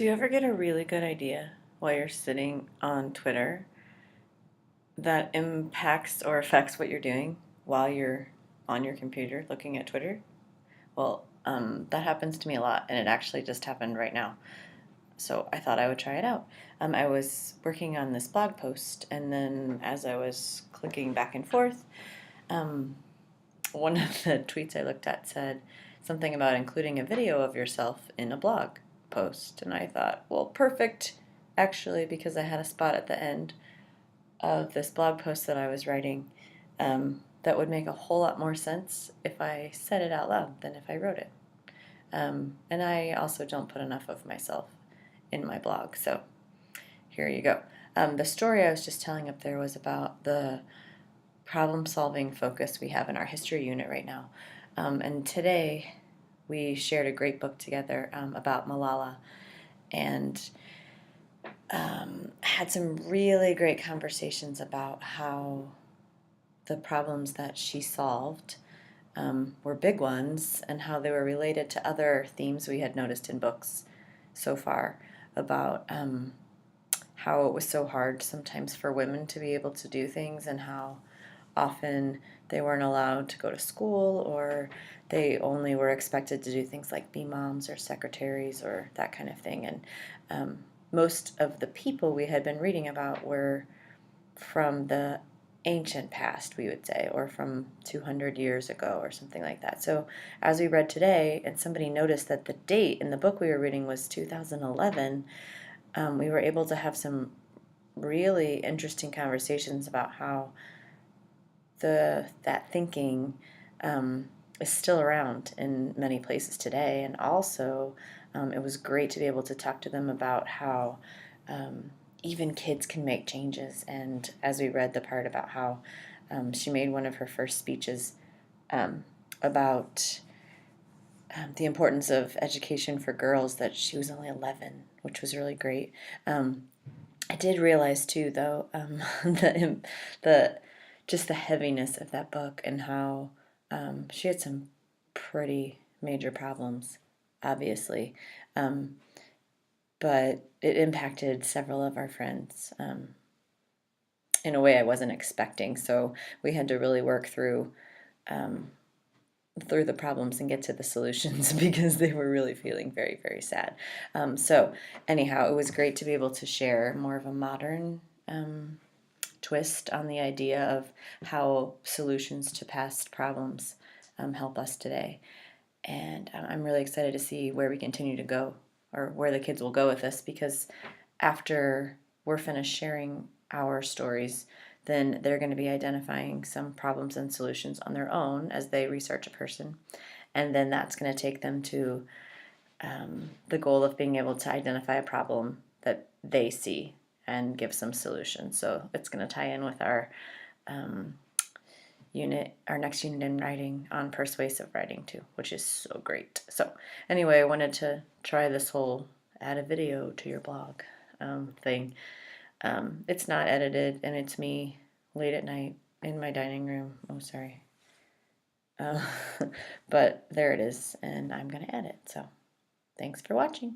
Do you ever get a really good idea while you're sitting on Twitter that impacts or affects what you're doing while you're on your computer looking at Twitter? Well, that happens to me a lot, and it actually just happened right now. So I thought I would try it out. I was working on this blog post, and then as I was clicking back and forth, um, one of the tweets I looked at said something about including a video of yourself in a blog post. And I thought, well, perfect, actually, because I had a spot at the end of this blog post that I was writing that would make a whole lot more sense if I said it out loud than if I wrote it. And I also don't put enough of myself in my blog, so here you go. The story I was just telling up there was about the problem-solving focus we have in our history unit right now. And today we shared a great book together about Malala, and had some really great conversations about how the problems that she solved were big ones, and how they were related to other themes we had noticed in books so far about how it was so hard sometimes for women to be able to do things, and how often they weren't allowed to go to school, or they only were expected to do things like be moms or secretaries or that kind of thing. And most of the people we had been reading about were from the ancient past, we would say, or from 200 years ago or something like that. So as we read today, and somebody noticed that the date in the book we were reading was 2011, we were able to have some really interesting conversations about how that thinking is still around in many places today. And also, it was great to be able to talk to them about how even kids can make changes. And as we read the part about how she made one of her first speeches about the importance of education for girls, that she was only 11, which was really great. I did realize too, though, the just the heaviness of that book, and how she had some pretty major problems, obviously, but it impacted several of our friends in a way I wasn't expecting. So we had to really work through the problems and get to the solutions because they were really feeling very, very sad. So anyhow, it was great to be able to share more of a modern twist on the idea of how solutions to past problems help us today. And I'm really excited to see where we continue to go, or where the kids will go with this, because after we're finished sharing our stories, then they're going to be identifying some problems and solutions on their own as they research a person. And then that's going to take them to the goal of being able to identify a problem that they see and give some solutions. So it's going to tie in with our our next unit in writing on persuasive writing too, which is so great. So anyway, I wanted to try this whole add a video to your blog thing. It's not edited, and it's me late at night in my dining room. Oh, sorry. But there it is, and I'm going to edit. So thanks for watching.